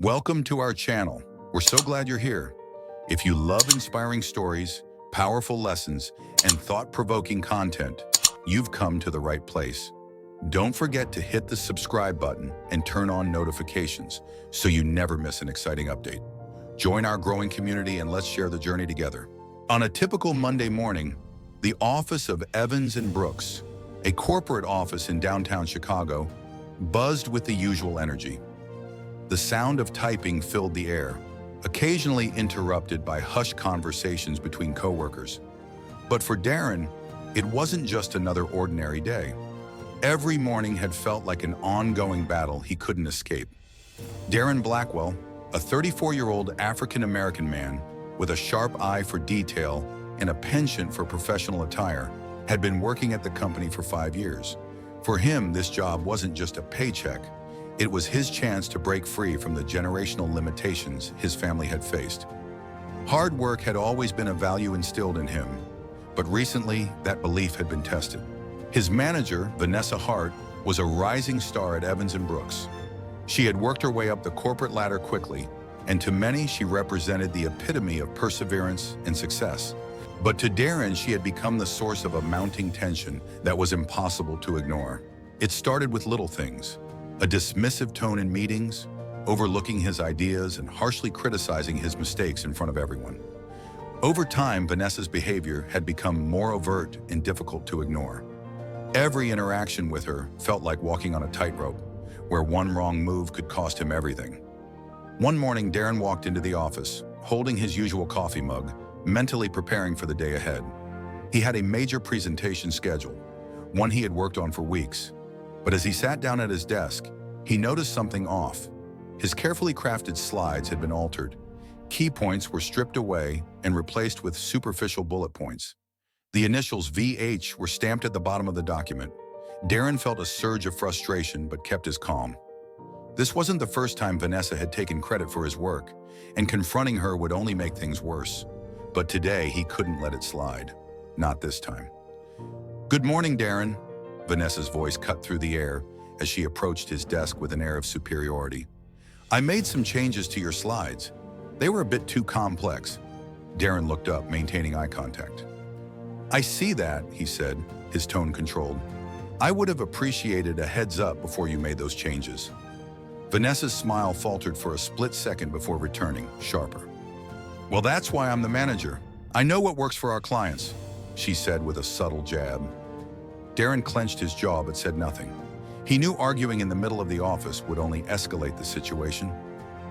Welcome to our channel. We're so glad you're here. If you love inspiring stories, powerful lessons, and thought-provoking content, you've come to the right place. Don't forget to hit the subscribe button and turn on notifications so you never miss an exciting update. Join our growing community and let's share the journey together. On a typical Monday morning, the office of Evans & Brooks, a corporate office in downtown Chicago, buzzed with the usual energy. The sound of typing filled the air, occasionally interrupted by hushed conversations between coworkers. But for Darren, it wasn't just another ordinary day. Every morning had felt like an ongoing battle he couldn't escape. Darren Blackwell, a 34-year-old African-American man with a sharp eye for detail and a penchant for professional attire, had been working at the company for 5 years. For him, this job wasn't just a paycheck. It was his chance to break free from the generational limitations his family had faced. Hard work had always been a value instilled in him, but recently that belief had been tested. His manager, Vanessa Hart, was a rising star at Evans & Brooks. She had worked her way up the corporate ladder quickly, and to many she represented the epitome of perseverance and success. But to Darren, she had become the source of a mounting tension that was impossible to ignore. It started with little things: a dismissive tone in meetings, overlooking his ideas and harshly criticizing his mistakes in front of everyone. Over time, Vanessa's behavior had become more overt and difficult to ignore. Every interaction with her felt like walking on a tightrope, where one wrong move could cost him everything. One morning, Darren walked into the office, holding his usual coffee mug, mentally preparing for the day ahead. He had a major presentation scheduled, one he had worked on for weeks. But as he sat down at his desk, he noticed something off. His carefully crafted slides had been altered. Key points were stripped away and replaced with superficial bullet points. The initials VH were stamped at the bottom of the document. Darren felt a surge of frustration but kept his calm. This wasn't the first time Vanessa had taken credit for his work, and confronting her would only make things worse. But today, he couldn't let it slide. Not this time. "Good morning, Darren." Vanessa's voice cut through the air as she approached his desk with an air of superiority. "I made some changes to your slides. They were a bit too complex." Darren looked up, maintaining eye contact. "I see that," he said, his tone controlled. "I would have appreciated a heads up before you made those changes." Vanessa's smile faltered for a split second before returning, sharper. "Well, that's why I'm the manager. I know what works for our clients," she said with a subtle jab. Darren clenched his jaw but said nothing. He knew arguing in the middle of the office would only escalate the situation.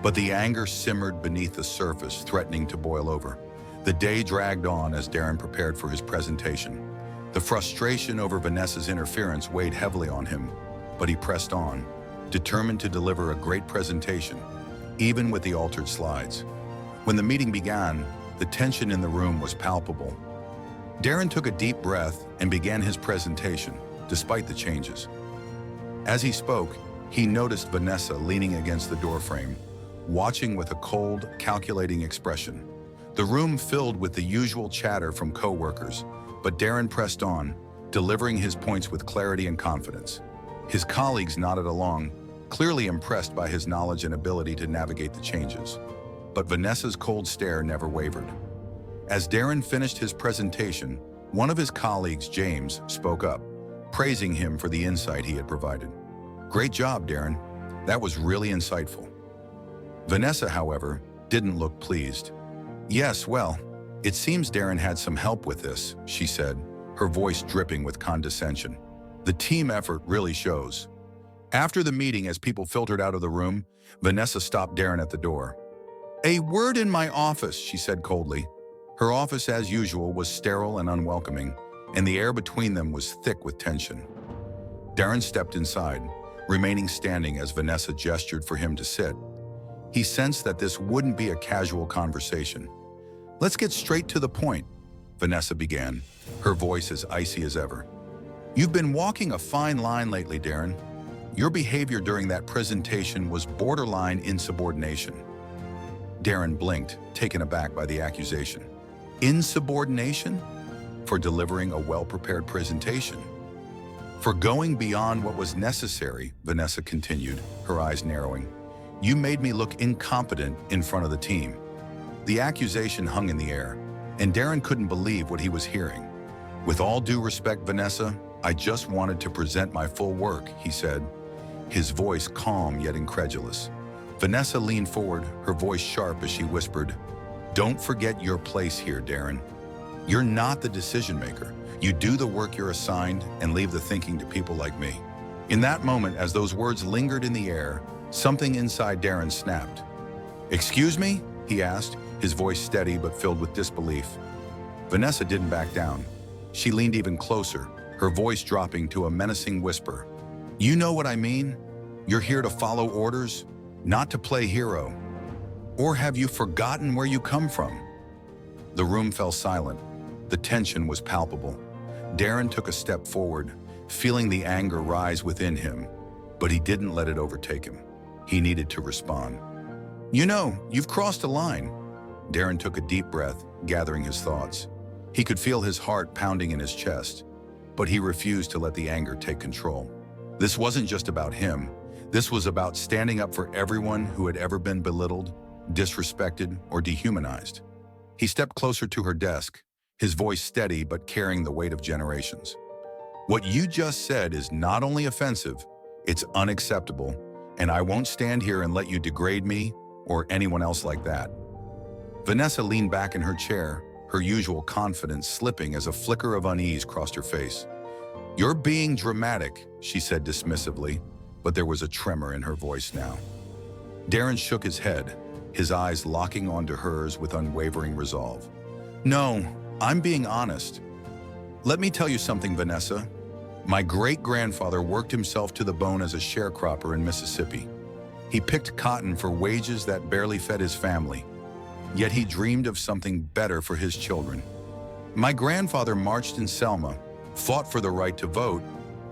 But the anger simmered beneath the surface, threatening to boil over. The day dragged on as Darren prepared for his presentation. The frustration over Vanessa's interference weighed heavily on him, but he pressed on, determined to deliver a great presentation, even with the altered slides. When the meeting began, the tension in the room was palpable. Darren took a deep breath and began his presentation, despite the changes. As he spoke, he noticed Vanessa leaning against the doorframe, watching with a cold, calculating expression. The room filled with the usual chatter from coworkers, but Darren pressed on, delivering his points with clarity and confidence. His colleagues nodded along, clearly impressed by his knowledge and ability to navigate the changes. But Vanessa's cold stare never wavered. As Darren finished his presentation, one of his colleagues, James, spoke up, praising him for the insight he had provided. "Great job, Darren. That was really insightful." Vanessa, however, didn't look pleased. "Yes, well, it seems Darren had some help with this," she said, her voice dripping with condescension. "The team effort really shows." After the meeting, as people filtered out of the room, Vanessa stopped Darren at the door. "A word in my office," she said coldly. Her office, as usual, was sterile and unwelcoming, and the air between them was thick with tension. Darren stepped inside, remaining standing as Vanessa gestured for him to sit. He sensed that this wouldn't be a casual conversation. "Let's get straight to the point," Vanessa began, her voice as icy as ever. "You've been walking a fine line lately, Darren. Your behavior during that presentation was borderline insubordination." Darren blinked, taken aback by the accusation. Insubordination? For delivering a well-prepared presentation? For going beyond what was necessary, Vanessa continued, her eyes narrowing. You made me look incompetent in front of the team." The accusation hung in the air, and Darren couldn't believe what he was hearing. "With all due respect, Vanessa, I just wanted to present my full work," he said, his voice calm yet incredulous. Vanessa leaned forward, her voice sharp as she whispered, "Don't forget your place here, Darren. You're not the decision maker. You do the work you're assigned and leave the thinking to people like me." In that moment, as those words lingered in the air, something inside Darren snapped. "Excuse me?" he asked, his voice steady but filled with disbelief. Vanessa didn't back down. She leaned even closer, her voice dropping to a menacing whisper. "You know what I mean? You're here to follow orders, not to play hero. Or have you forgotten where you come from?" The room fell silent. The tension was palpable. Darren took a step forward, feeling the anger rise within him, but he didn't let it overtake him. He needed to respond. "You know, you've crossed a line." Darren took a deep breath, gathering his thoughts. He could feel his heart pounding in his chest, but he refused to let the anger take control. This wasn't just about him. This was about standing up for everyone who had ever been belittled, disrespected, or dehumanized. He stepped closer to her desk, his voice steady but carrying the weight of generations. "What you just said is not only offensive, it's unacceptable, and I won't stand here and let you degrade me or anyone else like that." Vanessa leaned back in her chair, her usual confidence slipping as a flicker of unease crossed her face. "You're being dramatic," she said dismissively, but there was a tremor in her voice now. Darren shook his head, his eyes locking onto hers with unwavering resolve. "No, I'm being honest. Let me tell you something, Vanessa. My great-grandfather worked himself to the bone as a sharecropper in Mississippi. He picked cotton for wages that barely fed his family, yet he dreamed of something better for his children. My grandfather marched in Selma, fought for the right to vote,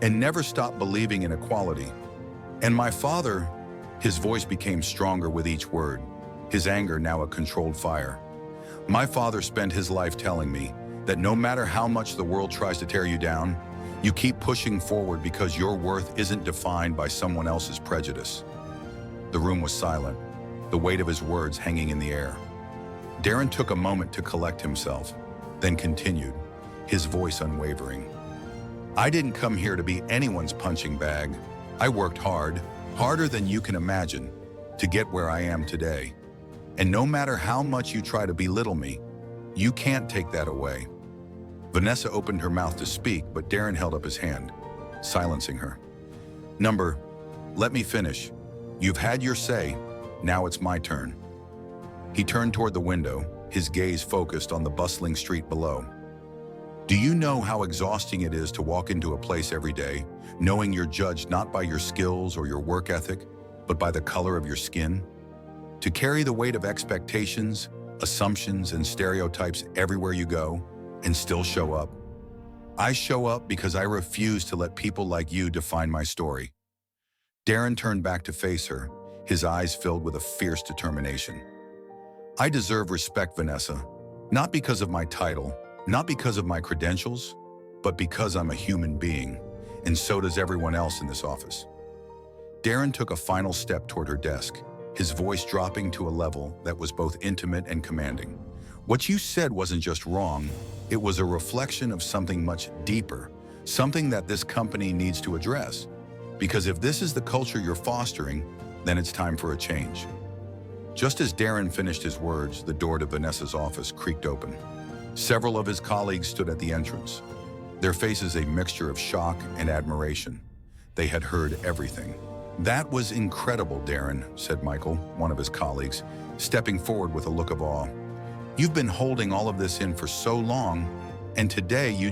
and never stopped believing in equality. And my father," his voice became stronger with each word, his anger now a controlled fire. "My father spent his life telling me that no matter how much the world tries to tear you down, you keep pushing forward because your worth isn't defined by someone else's prejudice." The room was silent, the weight of his words hanging in the air. Darren took a moment to collect himself, then continued, his voice unwavering. "I didn't come here to be anyone's punching bag. I worked hard, harder than you can imagine, to get where I am today. And no matter how much you try to belittle me, you can't take that away." Vanessa opened her mouth to speak, but Darren held up his hand, silencing her. Let me finish. You've had your say, now it's my turn." He turned toward the window, his gaze focused on the bustling street below. "Do you know how exhausting it is to walk into a place every day, knowing you're judged not by your skills or your work ethic, but by the color of your skin? To carry the weight of expectations, assumptions, and stereotypes everywhere you go, and still show up? I show up because I refuse to let people like you define my story." Darren turned back to face her, his eyes filled with a fierce determination. "I deserve respect, Vanessa, not because of my title, not because of my credentials, but because I'm a human being, and so does everyone else in this office." Darren took a final step toward her desk, his voice dropping to a level that was both intimate and commanding. "What you said wasn't just wrong, it was a reflection of something much deeper, something that this company needs to address. Because if this is the culture you're fostering, then it's time for a change." Just as Darren finished his words, the door to Vanessa's office creaked open. Several of his colleagues stood at the entrance, their faces a mixture of shock and admiration. They had heard everything. "That was incredible, Darren," said Michael, one of his colleagues, stepping forward with a look of awe. "You've been holding all of this in for so long, and today you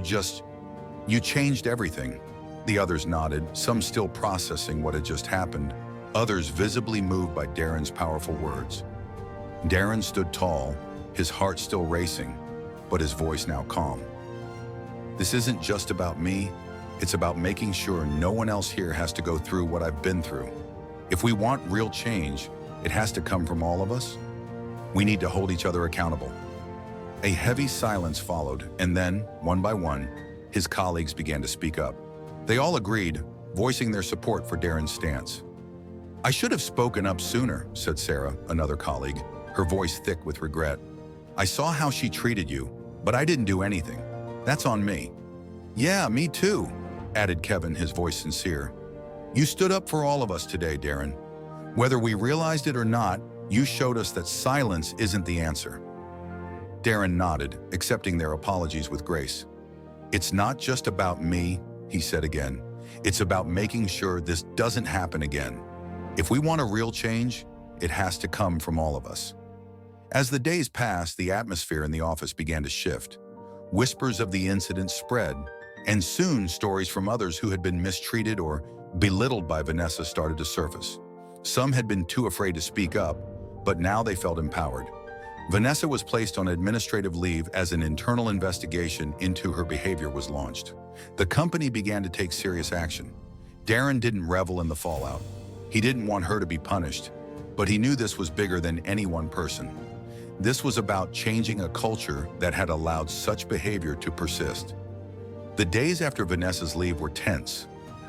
changed everything." The others nodded, some still processing what had just happened, others visibly moved by Darren's powerful words. Darren stood tall, his heart still racing, but his voice now calm. "This isn't just about me, it's about making sure no one else here has to go through what I've been through. If we want real change, it has to come from all of us. We need to hold each other accountable." A heavy silence followed, and then, one by one, his colleagues began to speak up. They all agreed, voicing their support for Darren's stance. "I should have spoken up sooner," said Sarah, another colleague, her voice thick with regret. "I saw how she treated you, but I didn't do anything. That's on me." "Yeah, me too," added Kevin, his voice sincere. "You stood up for all of us today, Darren. Whether we realized it or not, you showed us that silence isn't the answer." Darren nodded, accepting their apologies with grace. "It's not just about me," he said again. "It's about making sure this doesn't happen again. If we want a real change, it has to come from all of us." As the days passed, the atmosphere in the office began to shift. Whispers of the incident spread, and soon stories from others who had been mistreated or belittled by Vanessa started to surface. Some had been too afraid to speak up, but now they felt empowered. Vanessa was placed on administrative leave as an internal investigation into her behavior was launched. The company began to take serious action. Darren didn't revel in the fallout. He didn't want her to be punished, but he knew this was bigger than any one person. This was about changing a culture that had allowed such behavior to persist. The days after Vanessa's leave were tense.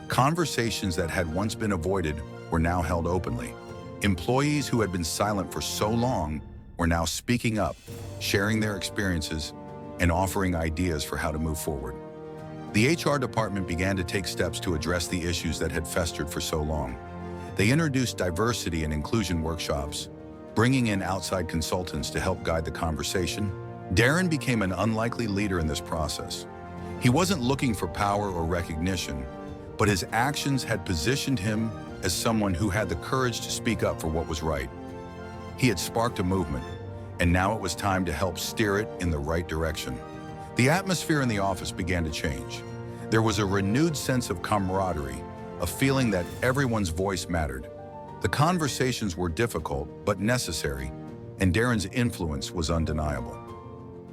Conversations that had once been avoided were now held openly. Employees who had been silent for so long were now speaking up, sharing their experiences, and offering ideas for how to move forward. The HR department began to take steps to address the issues that had festered for so long. They introduced diversity and inclusion workshops, bringing in outside consultants to help guide the conversation. Darren became an unlikely leader in this process. He wasn't looking for power or recognition, but his actions had positioned him as someone who had the courage to speak up for what was right. He had sparked a movement, and now it was time to help steer it in the right direction. The atmosphere in the office began to change. There was a renewed sense of camaraderie, a feeling that everyone's voice mattered. The conversations were difficult but necessary, and Darren's influence was undeniable.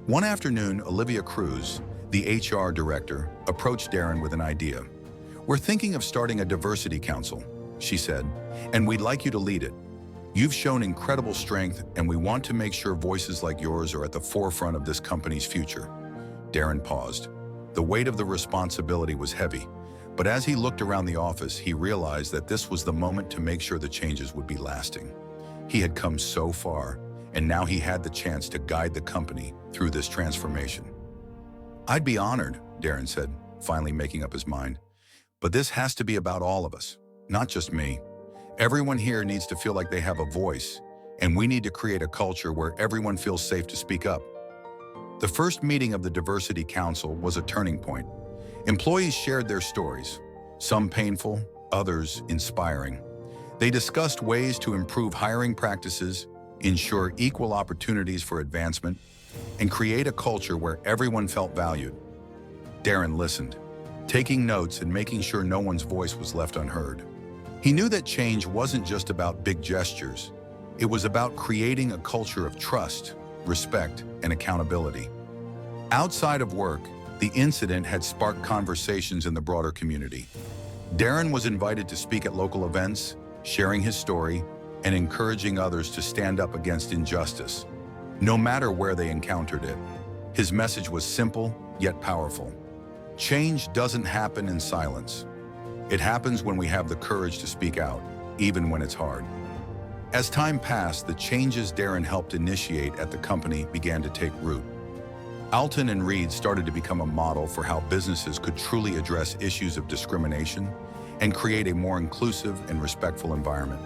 One afternoon, Olivia Cruz, the HR director, approached Darren with an idea. "We're thinking of starting a diversity council," she said, "and we'd like you to lead it. You've shown incredible strength, and we want to make sure voices like yours are at the forefront of this company's future." Darren paused. The weight of the responsibility was heavy, but as he looked around the office, he realized that this was the moment to make sure the changes would be lasting. He had come so far, and now he had the chance to guide the company through this transformation. "I'd be honored," Darren said, finally making up his mind. "But this has to be about all of us, not just me. Everyone here needs to feel like they have a voice, and we need to create a culture where everyone feels safe to speak up." The first meeting of the Diversity Council was a turning point. Employees shared their stories, some painful, others inspiring. They discussed ways to improve hiring practices, ensure equal opportunities for advancement, and create a culture where everyone felt valued. Darren listened, taking notes and making sure no one's voice was left unheard. He knew that change wasn't just about big gestures. It was about creating a culture of trust, respect, and accountability. Outside of work, the incident had sparked conversations in the broader community. Darren was invited to speak at local events, sharing his story and encouraging others to stand up against injustice, no matter where they encountered it. His message was simple, yet powerful. Change doesn't happen in silence. It happens when we have the courage to speak out, even when it's hard. As time passed, the changes Darren helped initiate at the company began to take root. Alton and Reed started to become a model for how businesses could truly address issues of discrimination and create a more inclusive and respectful environment.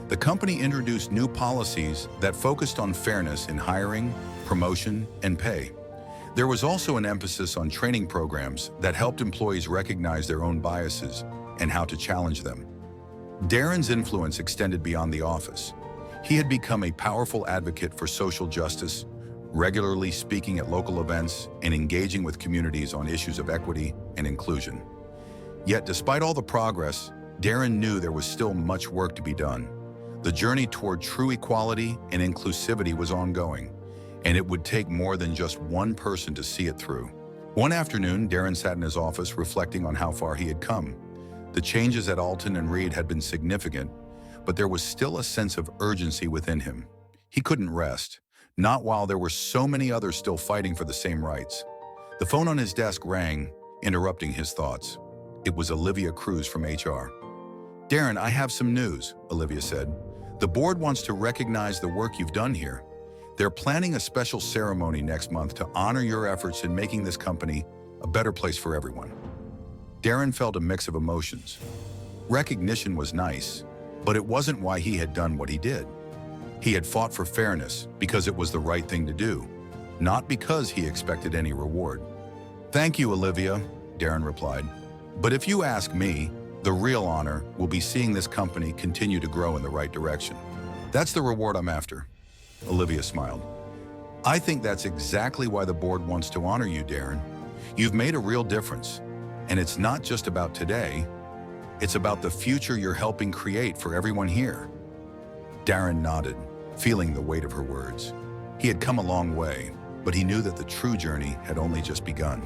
The company introduced new policies that focused on fairness in hiring, promotion, and pay. There was also an emphasis on training programs that helped employees recognize their own biases and how to challenge them. Darren's influence extended beyond the office. He had become a powerful advocate for social justice, regularly speaking at local events and engaging with communities on issues of equity and inclusion. Yet, despite all the progress, Darren knew there was still much work to be done. The journey toward true equality and inclusivity was ongoing, and it would take more than just one person to see it through. One afternoon, Darren sat in his office reflecting on how far he had come. The changes at Alton and Reed had been significant, but there was still a sense of urgency within him. He couldn't rest, not while there were so many others still fighting for the same rights. The phone on his desk rang, interrupting his thoughts. It was Olivia Cruz from HR. Darren, I have some news, Olivia said. The board wants to recognize the work you've done here. They're planning a special ceremony next month to honor your efforts in making this company a better place for everyone. Darren felt a mix of emotions. Recognition was nice, but it wasn't why he had done what he did. He had fought for fairness because it was the right thing to do, not because he expected any reward. Thank you, Olivia, Darren replied. But if you ask me, the real honor will be seeing this company continue to grow in the right direction. That's the reward I'm after. Olivia smiled. I think that's exactly why the board wants to honor you, Darren. You've made a real difference, and it's not just about today, it's about the future you're helping create for everyone here. Darren nodded, feeling the weight of her words. He had come a long way, but he knew that the true journey had only just begun.